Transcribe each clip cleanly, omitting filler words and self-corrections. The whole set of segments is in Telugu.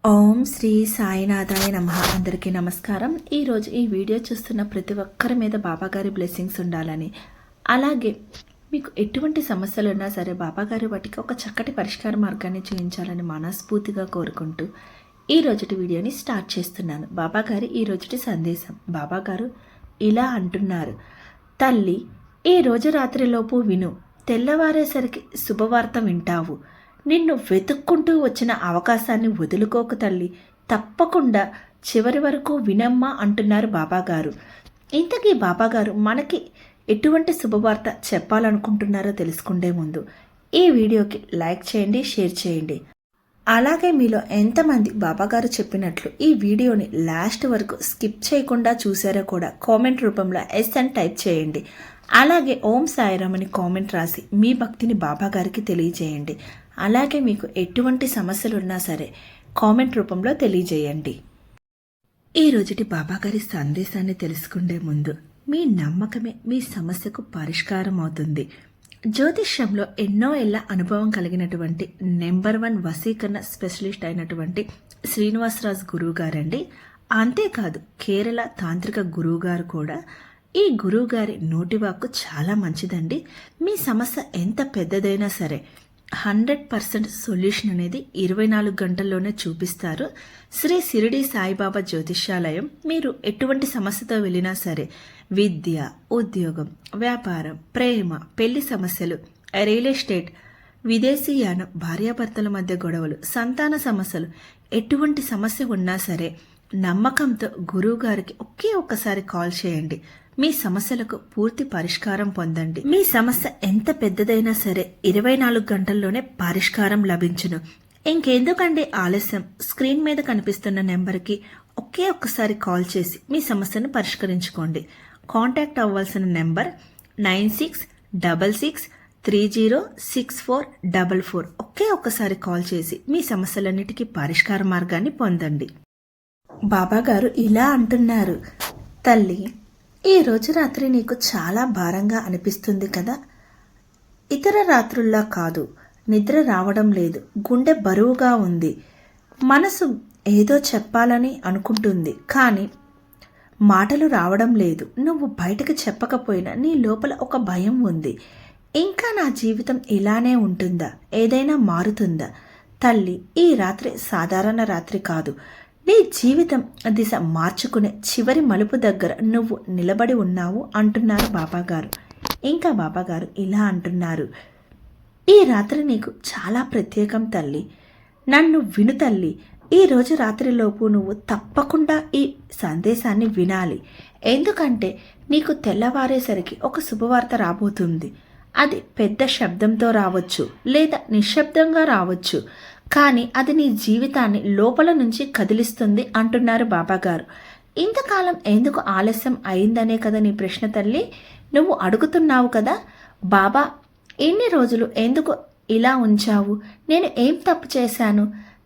ఓం శ్రీ సాయినాథాయ నమః. అందరికీ నమస్కారం. ఈరోజు ఈ వీడియో చూస్తున్న ప్రతి ఒక్కరి మీద బాబాగారి బ్లెస్సింగ్స్ ఉండాలని, అలాగే మీకు ఎటువంటి సమస్యలు ఉన్నా సరే బాబాగారి వాటికి ఒక చక్కటి పరిష్కార మార్గాన్ని చూపించాలని మనస్ఫూర్తిగా కోరుకుంటూ ఈ రోజుటి వీడియోని స్టార్ట్ చేస్తున్నాను. బాబాగారి ఈ రోజుటి సందేశం. బాబాగారు ఇలా అంటున్నారు: తల్లి, ఈ రోజు రాత్రిలోపు విను, తెల్లవారేసరికి శుభవార్త వింటావు. నిన్ను వెతుక్కుంటూ వచ్చిన అవకాశాన్ని వదులుకోకు తల్లి, తప్పకుండా చివరి వరకు వినమ్మా అంటున్నారు బాబాగారు. ఇంతకీ బాబాగారు మనకి ఎటువంటి శుభవార్త చెప్పాలనుకుంటున్నారో తెలుసుకుంటే ముందు ఈ వీడియోకి లైక్ చేయండి, షేర్ చేయండి. అలాగే మీలో ఎంతమంది బాబాగారు చెప్పినట్లు ఈ వీడియోని లాస్ట్ వరకు స్కిప్ చేయకుండా చూసారో కూడా కామెంట్ రూపంలో ఎస్ అని టైప్ చేయండి. అలాగే ఓం సాయిరామ్ అని కామెంట్ రాసి మీ భక్తిని బాబాగారికి తెలియజేయండి. అలాగే మీకు ఎటువంటి సమస్యలు ఉన్నా సరే కామెంట్ రూపంలో తెలియజేయండి. ఈ రోజుటి బాబాగారి సందేశాన్ని తెలుసుకుండే ముందు మీ నమ్మకమే మీ సమస్యకు పరిష్కారం అవుతుంది. జ్యోతిష్యంలో ఎన్నో ఏళ్ల అనుభవం కలిగినటువంటి నెంబర్ 1 వశీకరణ స్పెషలిస్ట్ అయినటువంటి శ్రీనివాసరాజు గురువు గారండి. అంతేకాదు కేరళ తాంత్రిక గురువు గారు కూడా. ఈ గురువుగారి నోటివాక్కు చాలా మంచిదండి. మీ సమస్య ఎంత పెద్దదైనా సరే 100% సొల్యూషన్ అనేది 24 గంటల్లోనే చూపిస్తారు. శ్రీ షిరిడి సాయిబాబా జ్యోతిష్యాలయం. మీరు ఎటువంటి సమస్యతో వెళ్ళినా సరే విద్య, ఉద్యోగం, వ్యాపారం, ప్రేమ, పెళ్లి సమస్యలు, రియల్ ఎస్టేట్, విదేశీయానం, భార్యాభర్తల మధ్య గొడవలు, సంతాన సమస్యలు, ఎటువంటి సమస్య ఉన్నా సరే నమ్మకంతో గురువుగారికి ఒక్కసారి కాల్ చేయండి. మీ సమస్యలకు పూర్తి పరిష్కారం పొందండి. మీ సమస్య ఎంత పెద్దదైనా సరే 24 గంటల్లోనే పరిష్కారం లభించును. ఇంకెందుకండి ఆలస్యం? స్క్రీన్ మీద కనిపిస్తున్న నెంబర్కి ఒక్కసారి కాల్ చేసి మీ సమస్యను పరిష్కరించుకోండి. కాంటాక్ట్ అవ్వాల్సిన నెంబర్ 9666306444. ఒక్కసారి కాల్ చేసి మీ సమస్యలన్నిటికీ పరిష్కార మార్గాన్ని పొందండి. బాబాగారు ఇలా అంటున్నారు: తల్లి, ఈ రోజు రాత్రి నీకు చాలా భారంగా అనిపిస్తుంది కదా. ఇతర రాత్రుల్లా కాదు, నిద్ర రావడం లేదు, గుండె బరువుగా ఉంది, మనసు ఏదో చెప్పాలని అనుకుంటుంది, కానీ మాటలు రావడం లేదు. నువ్వు బయటకు చెప్పకపోయినా నీ లోపల ఒక భయం ఉంది. ఇంకా నా జీవితం ఇలానే ఉంటుందా? ఏదైనా మారుతుందా? తల్లి, ఈ రాత్రి సాధారణ రాత్రి కాదు. నీ జీవితం దిశ మార్చుకునే చివరి మలుపు దగ్గర నువ్వు నిలబడి ఉన్నావు అంటున్నారు బాబాగారు. ఇంకా బాబాగారు ఇలా అంటున్నారు: ఈ రాత్రి నీకు చాలా ప్రత్యేకం తల్లి. నన్ను విను తల్లి. ఈ రోజు రాత్రిలోపు నువ్వు తప్పకుండా ఈ సందేశాన్ని వినాలి. ఎందుకంటే నీకు తెల్లవారేసరికి ఒక శుభవార్త రాబోతుంది. అది పెద్ద శబ్దంతో రావచ్చు, లేదా నిశ్శబ్దంగా రావచ్చు, కానీ అది నీ జీవితాన్ని లోపల నుంచి కదిలిస్తుంది అంటున్నారు బాబాగారు. ఇంతకాలం ఎందుకు ఆలస్యం అయిందనే కదా నీ ప్రశ్న తల్లి. నువ్వు అడుగుతున్నావు కదా, బాబా ఇన్ని రోజులు ఎందుకు ఇలా ఉంచావు? నేను ఏం తప్పు చేశాను?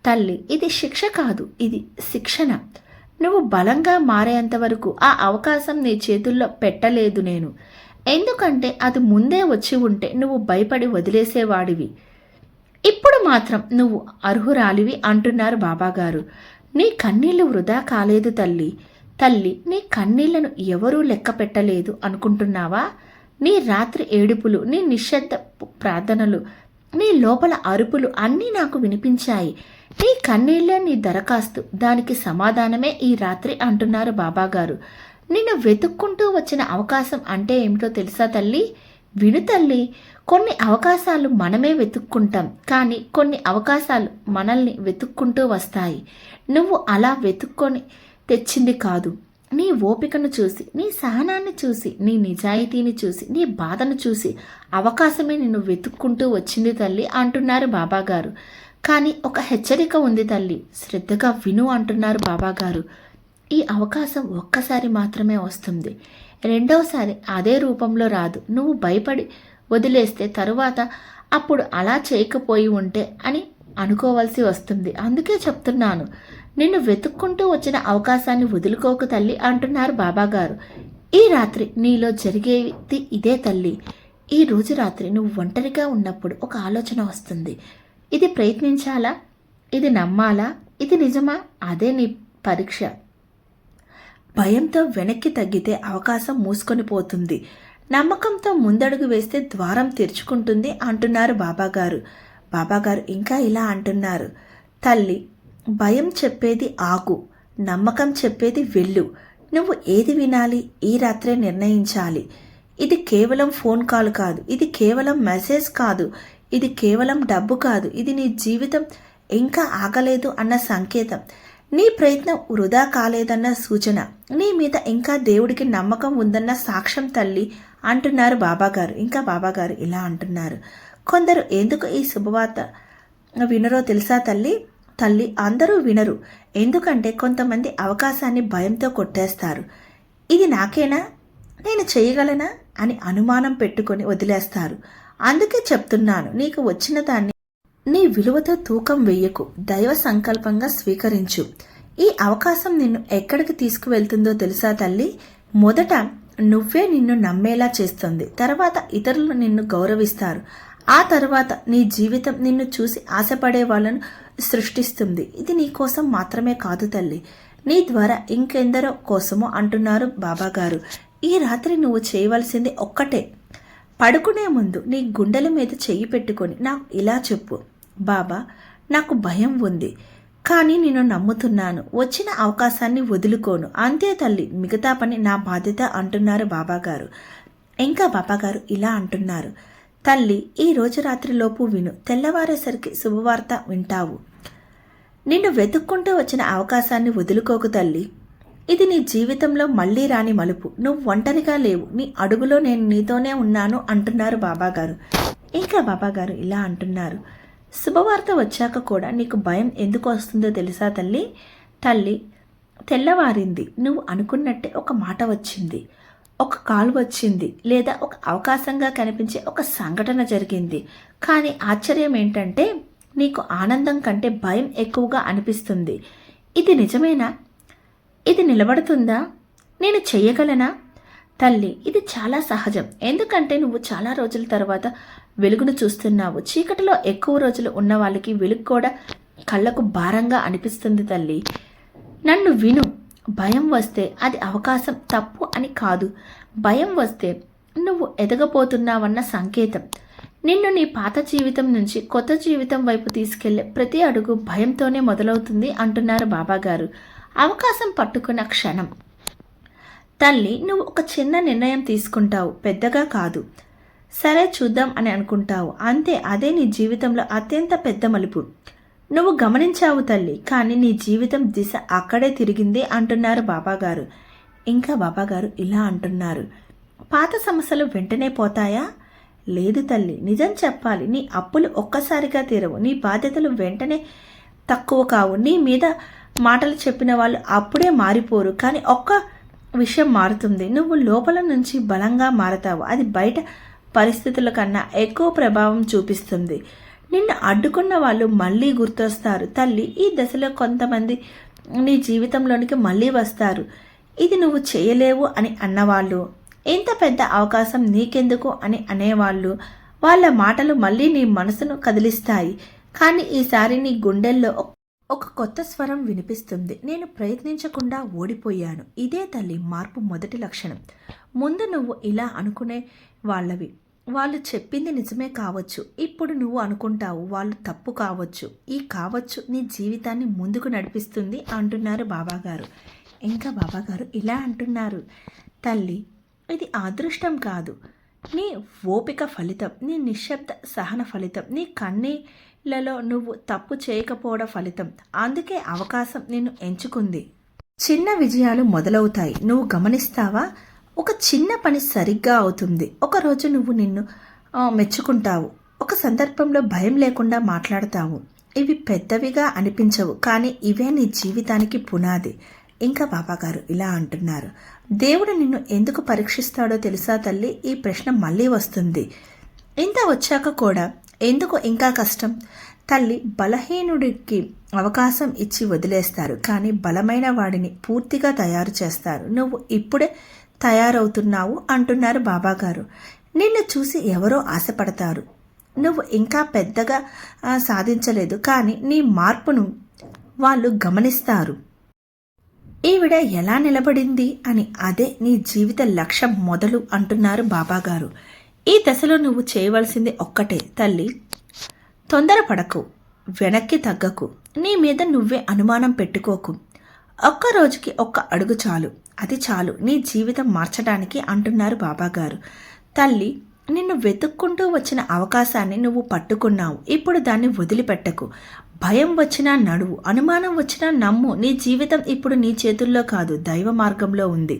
తల్లి, ఇది శిక్ష కాదు, ఇది శిక్షణ. నువ్వు బలంగా మారేంత వరకు ఆ అవకాశం నీ చేతుల్లో పెట్టలేదు నేను. ఎందుకంటే అది ముందే వచ్చి ఉంటే నువ్వు భయపడి వదిలేసేవాడివి. ఇప్పుడు మాత్రం నువ్వు అర్హురాలివి అంటున్నారు బాబాగారు. నీ కన్నీళ్లు వృధా కాలేదు తల్లి. తల్లి, నీ కన్నీళ్లను ఎవరూ లెక్క పెట్టలేదు అనుకుంటున్నావా? నీ రాత్రి ఏడుపులు, నీ నిశ్శబ్ద ప్రార్థనలు, నీ లోపల అరుపులు అన్నీ నాకు వినిపించాయి. నీ కన్నీళ్లే నీ దరఖాస్తు, దానికి సమాధానమే ఈ రాత్రి అంటున్నారు బాబాగారు. నిన్ను వెతుక్కుంటూ వచ్చిన అవకాశం అంటే ఏమిటో తెలుసా తల్లి? విను తల్లి. కొన్ని అవకాశాలు మనమే వెతుక్కుంటాం, కానీ కొన్ని అవకాశాలు మనల్ని వెతుక్కుంటూ వస్తాయి. నువ్వు అలా వెతుక్కొని తెచ్చింది కాదు. నీ ఓపికను చూసి, నీ సహనాన్ని చూసి, నీ నిజాయితీని చూసి, నీ బాధను చూసి అవకాశమే నిన్ను వెతుక్కుంటూ వచ్చింది తల్లి అంటున్నారు బాబాగారు. కానీ ఒక హెచ్చరిక ఉంది తల్లి, శ్రద్ధగా విను అంటున్నారు బాబాగారు. ఈ అవకాశం ఒక్కసారి మాత్రమే వస్తుంది, రెండవసారి అదే రూపంలో రాదు. నువ్వు భయపడి వదిలేస్తే తరువాత అప్పుడు అలా చేయకపోయి ఉంటే అని అనుకోవాల్సి వస్తుంది. అందుకే చెప్తున్నాను, నిన్ను వెతుక్కుంటూ వచ్చిన అవకాశాన్ని వదులుకోకు తల్లి అంటున్నారు బాబాగారు. ఈ రాత్రి నీలో జరిగేది ఇదే తల్లి. ఈ రోజు రాత్రి నువ్వు ఒంటరిగా ఉన్నప్పుడు ఒక ఆలోచన వస్తుంది. ఇది ప్రయత్నించాలా? ఇది నమ్మాలా? ఇది నిజమా? అదే నీ పరీక్ష. భయంతో వెనక్కి తగ్గితే అవకాశం మూసుకొని పోతుంది. నమ్మకంతో ముందడుగు వేస్తే ద్వారం తెరుచుకుంటుంది అంటున్నారు బాబాగారు. బాబాగారు ఇంకా ఇలా అంటున్నారు, తల్లి, భయం చెప్పేది ఆగు, నమ్మకం చెప్పేది వెళ్ళు. నువ్వు ఏది వినాలి ఈ రాత్రే నిర్ణయించాలి. ఇది కేవలం ఫోన్ కాల్ కాదు, ఇది కేవలం మెసేజ్ కాదు, ఇది కేవలం డబ్బు కాదు, ఇది నీ జీవితం ఇంకా ఆగలేదు అన్న సంకేతం, నీ ప్రయత్నం వృధా కాలేదన్న సూచన, నీ మీద ఇంకా దేవుడికి నమ్మకం ఉందన్న సాక్ష్యం తల్లి అంటున్నారు బాబాగారు. ఇంకా బాబాగారు ఇలా అంటున్నారు, కొందరు ఎందుకు ఈ శుభవార్త వినరో తెలుసా తల్లి? తల్లి, అందరూ వినరు. ఎందుకంటే కొంతమంది అవకాశాన్ని భయంతో కొట్టేస్తారు. ఇది నాకేనా, నేను చేయగలనా అని అనుమానం పెట్టుకొని వదిలేస్తారు. అందుకే చెప్తున్నాను, నీకు వచ్చిన దాన్ని నీ విలువతో తూకం వెయ్యకు, దైవ సంకల్పంగా స్వీకరించు. ఈ అవకాశం నిన్ను ఎక్కడికి తీసుకువెళ్తుందో తెలుసా తల్లి? మొదట నువ్వే నిన్ను నమ్మేలా చేస్తుంది, తర్వాత ఇతరులు నిన్ను గౌరవిస్తారు, ఆ తర్వాత నీ జీవితం నిన్ను చూసి ఆశపడే వాళ్ళను సృష్టిస్తుంది. ఇది నీ కోసం మాత్రమే కాదు తల్లి, నీ ద్వారా ఇంకెందరో కోసమో అంటున్నారు బాబాగారు. ఈ రాత్రి నువ్వు చేయవలసింది ఒక్కటే, పడుకునే ముందు నీ గుండెల మీద చెయ్యి పెట్టుకొని నాకు ఇలా చెప్పు, బాబా, నాకు భయం ఉంది, కానీ నేను నమ్ముతున్నాను, వచ్చిన అవకాశాన్ని వదులుకోను, అంతే తల్లి, మిగతా పని నా బాధ్యత అంటున్నారు బాబాగారు. ఇంకా బాబాగారు ఇలా అంటున్నారు, తల్లి, ఈ రోజు రాత్రిలోపు విను, తెల్లవారేసరికి శుభవార్త వింటావు. నిన్ను వెతుక్కుంటూ వచ్చిన అవకాశాన్ని వదులుకోకు తల్లి, ఇది నీ జీవితంలో మళ్లీ రాని మలుపు, నువ్వు ఒంటరిగా లేవు, నీ అడుగులో నేను నీతోనే ఉన్నాను అంటున్నారు బాబాగారు. ఇంకా బాబాగారు ఇలా అంటున్నారు, శుభవార్త వచ్చాక కూడా నీకు భయం ఎందుకు వస్తుందో తెలుసా తల్లి? తల్లి, తెల్లవారింది, నువ్వు అనుకున్నట్టే ఒక మాట వచ్చింది, ఒక కాల్ వచ్చింది, లేదా ఒక అవకాశంగా కనిపించే ఒక సంఘటన జరిగింది. కానీ ఆశ్చర్యం ఏంటంటే నీకు ఆనందం కంటే భయం ఎక్కువగా అనిపిస్తుంది. ఇది నిజమేనా? ఇది నిలబడుతుందా? నేను చెయ్యగలనా? తల్లి, ఇది చాలా సహజం, ఎందుకంటే నువ్వు చాలా రోజుల తర్వాత వెలుగును చూస్తున్నావు. చీకటిలో ఎక్కువ రోజులు ఉన్న వాళ్ళకి వెలుగు కూడా కళ్ళకు భారంగా అనిపిస్తుంది తల్లి. నన్ను విను, భయం వస్తే అది అవకాశం తప్పు అని కాదు, భయం వస్తే నువ్వు ఎదగబోతున్నావన్న సంకేతం. నిన్ను నీ పాత జీవితం నుంచి కొత్త జీవితం వైపు తీసుకెళ్లే ప్రతి అడుగు భయంతోనే మొదలవుతుంది అంటున్నారు బాబాగారు. అవకాశం పట్టుకున్న క్షణం తల్లి, నువ్వు ఒక చిన్న నిర్ణయం తీసుకుంటావు, పెద్దగా కాదు, సరే చూద్దాం అని అనుకుంటావు, అంతే, అదే నీ జీవితంలో అత్యంత పెద్ద మలుపు. నువ్వు గమనించావు తల్లి, కానీ నీ జీవితం దిశ అక్కడే తిరిగింది అంటున్నారు బాబాగారు. ఇంకా బాబాగారు ఇలా అంటున్నారు, పాత సమస్యలు వెంటనే పోతాయా? లేదు తల్లి, నిజం చెప్పాలి, నీ అప్పులు ఒక్కసారిగా తీరవు, నీ బాధ్యతలు వెంటనే తక్కువ కావు, నీ మీద మాటలు చెప్పిన వాళ్ళు అప్పుడే మారిపోరు, కానీ ఒక్క విషయం మారుతుంది, నువ్వు లోపల నుంచి బలంగా మారతావు, అది బయట పరిస్థితుల కన్నా ఎక్కువ ప్రభావం చూపిస్తుంది. నిన్ను అడ్డుకున్న వాళ్ళు మళ్ళీ గుర్తొస్తారు తల్లి. ఈ దశలో కొంతమంది నీ జీవితంలోనికి మళ్ళీ వస్తారు. ఇది నువ్వు చేయలేవు అని అన్నవాళ్ళు, ఇంత పెద్ద అవకాశం నీకెందుకు అని అనేవాళ్ళు, వాళ్ళ మాటలు మళ్ళీ నీ మనసును కదిలిస్తాయి. కానీ ఈసారి నీ గుండెల్లో ఒక కొత్త స్వరం వినిపిస్తుంది, నేను ప్రయత్నించకుండా ఓడిపోయాను. ఇదే తల్లి మార్పు మొదటి లక్షణం. ముందు నువ్వు ఇలా అనుకునే వాళ్ళవి, వాళ్ళు చెప్పింది నిజమే కావచ్చు, ఇప్పుడు నువ్వు అనుకుంటావు వాళ్ళు తప్పు కావచ్చు. ఈ కావచ్చు నీ జీవితాన్ని ముందుకు నడిపిస్తుంది అంటున్నారు బాబాగారు. ఇంకా బాబాగారు ఇలా అంటున్నారు, తల్లి, ఇది అదృష్టం కాదు, నీ ఓపిక ఫలితం, నీ నిశ్శబ్ద సహన ఫలితం, నీ కన్నీళ్లలో నువ్వు తప్పు చేయకపోవడం ఫలితం. అందుకే అవకాశం నిన్ను ఎంచుకుంది. చిన్న విజయాలు మొదలవుతాయి, నువ్వు గమనిస్తావా? ఒక చిన్న పని సరిగ్గా అవుతుంది, ఒకరోజు నువ్వు నిన్ను మెచ్చుకుంటావు, ఒక సందర్భంలో భయం లేకుండా మాట్లాడతావు. ఇవి పెద్దవిగా అనిపించవు, కానీ ఇవే నీ జీవితానికి పునాది. ఇంకా బాబాగారు ఇలా అంటున్నారు, దేవుడు నిన్ను ఎందుకు పరీక్షిస్తాడో తెలుసా తల్లి? ఈ ప్రశ్న మళ్ళీ వస్తుంది. ఇంత వచ్చాక కూడా ఎందుకు ఇంకా కష్టం? తల్లి, బలహీనుడికి అవకాశం ఇచ్చి వదిలేస్తారు, కానీ బలమైన వాడిని పూర్తిగా తయారు చేస్తారు. నువ్వు ఇప్పుడే తయారవుతున్నావు అంటున్నారు బాబాగారు. నిన్ను చూసి ఎవరో ఆశపడతారు, నువ్వు ఇంకా పెద్దగా సాధించలేదు, కానీ నీ మార్పును వాళ్ళు గమనిస్తారు. ఈవిడ ఎలా నిలబడింది అని. అదే నీ జీవిత లక్ష్యం మొదలు అంటున్నారు బాబాగారు. ఈ దశలో నువ్వు చేయవలసింది ఒక్కటే తల్లి. తొందరపడకు, వెనక్కి తగ్గకు, నీ మీద నువ్వే అనుమానం పెట్టుకోకు. ఒక్క రోజుకి ఒక్క అడుగు చాలు, అది చాలు నీ జీవితం మార్చడానికి అంటున్నారు బాబాగారు. తల్లి, నిన్ను వెతుక్కుంటూ వచ్చిన అవకాశాన్ని నువ్వు పట్టుకున్నావు. ఇప్పుడు దాన్ని వదిలిపెట్టకు. భయం వచ్చినా నడువు, అనుమానం వచ్చినా నమ్ము. నీ జీవితం ఇప్పుడు నీ చేతుల్లో కాదు, దైవ మార్గంలో ఉంది.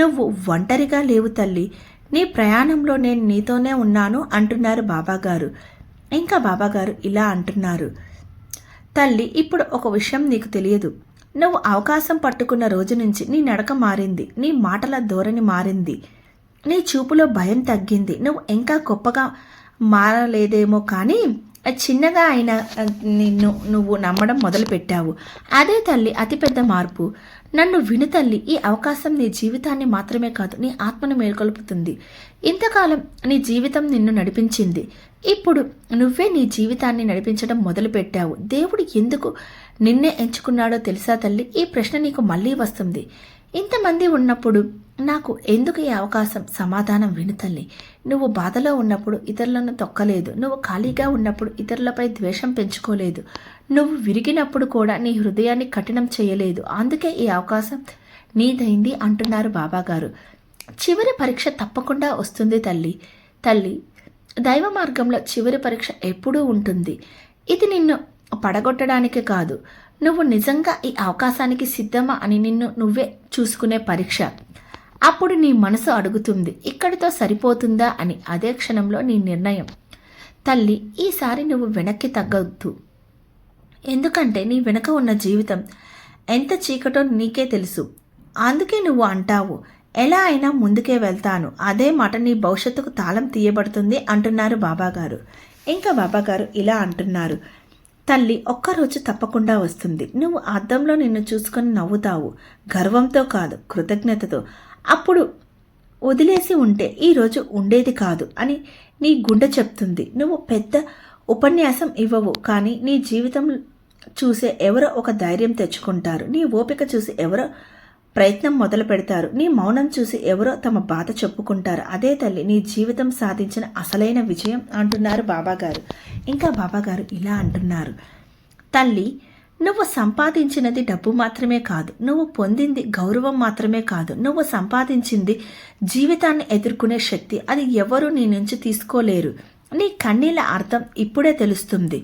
నువ్వు ఒంటరిగా లేవు తల్లి. నీ ప్రయాణంలో నేను నీతోనే ఉన్నాను అంటున్నారు బాబాగారు. ఇంకా బాబాగారు ఇలా అంటున్నారు, తల్లి, ఇప్పుడు ఒక విషయం నీకు తెలియదు. నువ్వు అవకాశం పట్టుకున్న రోజు నుంచి నీ నడక మారింది, నీ మాటల ధోరణి మారింది, నీ చూపులో భయం తగ్గింది. నువ్వు ఇంకా గొప్పగా మారలేదేమో కానీ చిన్నగా అయిన నిన్ను నువ్వు నమ్మడం మొదలుపెట్టావు. అదే తల్లి అతిపెద్ద మార్పు. నన్ను విను తల్లి, ఈ అవకాశం నీ జీవితాన్ని మాత్రమే కాదు, నీ ఆత్మను మేల్కొల్పుతుంది. ఇంతకాలం నీ జీవితం నిన్ను నడిపించింది, ఇప్పుడు నువ్వే నీ జీవితాన్ని నడిపించడం మొదలుపెట్టావు. దేవుడు ఎందుకు నిన్నే ఎంచుకున్నాడో తెలుసా తల్లి? ఈ ప్రశ్న నీకు మళ్ళీ వస్తుంది. ఇంతమంది ఉన్నప్పుడు నాకు ఎందుకు ఈ అవకాశం? సమాధానం విను తల్లి. నువ్వు బాధలో ఉన్నప్పుడు ఇతరులను తొక్కలేదు, నువ్వు ఖాళీగా ఉన్నప్పుడు ఇతరులపై ద్వేషం పెంచుకోలేదు, నువ్వు విరిగినప్పుడు కూడా నీ హృదయాన్ని కఠినం చేయలేదు. అందుకే ఈ అవకాశం నీదైంది అంటున్నారు బాబాగారు. చివరి పరీక్ష తప్పకుండా వస్తుంది తల్లి. తల్లి, దైవ మార్గంలో చివరి పరీక్ష ఎప్పుడూ ఉంటుంది. ఇది నిన్ను పడగొట్టడానికి కాదు, నువ్వు నిజంగా ఈ అవకాశానికి సిద్ధమా అని నిన్ను నువ్వే చూసుకునే పరీక్ష. అప్పుడు నీ మనసు అడుగుతుంది, ఇక్కడితో సరిపోతుందా అని. అదే క్షణంలో నీ నిర్ణయం. తల్లి, ఈసారి నువ్వు వెనక్కి తగ్గొద్దు. ఎందుకంటే నీ వెనక ఉన్న జీవితం ఎంత చీకటో నీకే తెలుసు. అందుకే నువ్వు అంటావు, ఎలా అయినా ముందుకే వెళ్తాను. అదే మాట నీ భవిష్యత్తుకు తాళం తీయబడుతుంది అంటున్నారు బాబాగారు. ఇంకా బాబాగారు ఇలా అంటున్నారు, తల్లి, ఒక్కరోజు తప్పకుండా వస్తుంది. నువ్వు అద్దంలో నిన్ను చూసుకొని నవ్వుతావు, గర్వంతో కాదు, కృతజ్ఞతతో. అప్పుడు వదిలేసి ఉంటే ఈరోజు ఉండేది కాదు అని నీ గుండె చెప్తుంది. నువ్వు పెద్ద ఉపన్యాసం ఇవ్వవు, కానీ నీ జీవితం చూసే ఎవరో ఒక ధైర్యం తెచ్చుకుంటారు. నీ ఓపిక చూసి ఎవరో ప్రయత్నం మొదలు పెడతారు. నీ మౌనం చూసి ఎవరో తమ బాధ చెప్పుకుంటారు. అదే తల్లి నీ జీవితం సాధించిన అసలైన విజయం అంటున్నారు బాబాగారు. ఇంకా బాబాగారు ఇలా అంటున్నారు, తల్లి, నువ్వు సంపాదించినది డబ్బు మాత్రమే కాదు, నువ్వు పొందింది గౌరవం మాత్రమే కాదు, నువ్వు సంపాదించింది జీవితాన్ని ఎదుర్కొనే శక్తి. అది ఎవరూ నీ నుంచి తీసుకోలేరు. నీ కన్నీళ్ళ అర్థం ఇప్పుడే తెలుస్తుంది.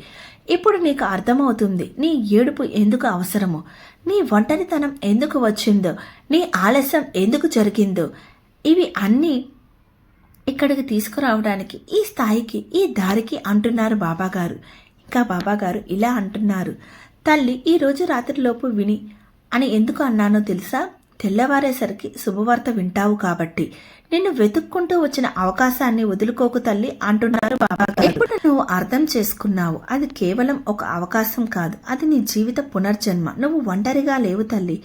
ఇప్పుడు నీకు అర్థమవుతుంది నీ ఏడుపు ఎందుకు అవసరమో, నీ ఒంటరితనం ఎందుకు వచ్చిందో, నీ ఆలస్యం ఎందుకు జరిగిందో. ఇవి అన్నీ ఇక్కడికి తీసుకురావడానికి, ఈ స్థాయికి, ఈ దారికి అంటున్నారు బాబాగారు. ఇంకా బాబాగారు ఇలా అంటున్నారు, తల్లి, ఈరోజు రాత్రిలోపు విని అని ఎందుకు అన్నానో తెలుసా? తెల్లవారేసరికి శుభవార్త వింటావు కాబట్టి. నిన్ను వెతుక్కుంటూ వచ్చిన అవకాశాన్ని వదులుకోకు తల్లి అంటున్నారు బాబాగారు. ఇప్పుడు నువ్వు అర్థం చేసుకున్నావు, అది కేవలం ఒక అవకాశం కాదు, అది నీ జీవిత పునర్జన్మ. నువ్వు ఒంటరిగా లేవు తల్లి.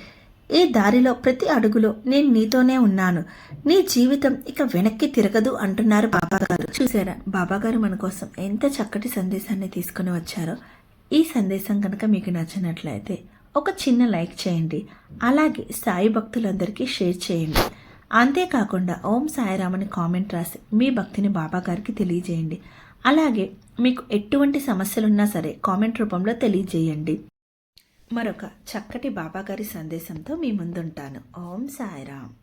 ఈ దారిలో ప్రతి అడుగులో నేను నీతోనే ఉన్నాను. నీ జీవితం ఇక వెనక్కి తిరగదు అంటున్నారు బాబాగారు. చూసారా బాబాగారు మన కోసం ఎంత చక్కటి సందేశాన్ని తీసుకుని వచ్చారో. ఈ సందేశం కనుక మీకు నచ్చినట్లయితే ఒక చిన్న లైక్ చేయండి, అలాగే సాయి భక్తులందరికీ షేర్ చేయండి. అంతేకాకుండా ఓం సాయిరామని కామెంట్ రాసి మీ భక్తిని బాబాగారికి తెలియజేయండి. అలాగే మీకు ఎటువంటి సమస్యలున్నా సరే కామెంట్ రూపంలో తెలియజేయండి. మరొక చక్కటి బాబాగారి సందేశంతో మీ ముందుంటాను. ఓం సాయిరామ్.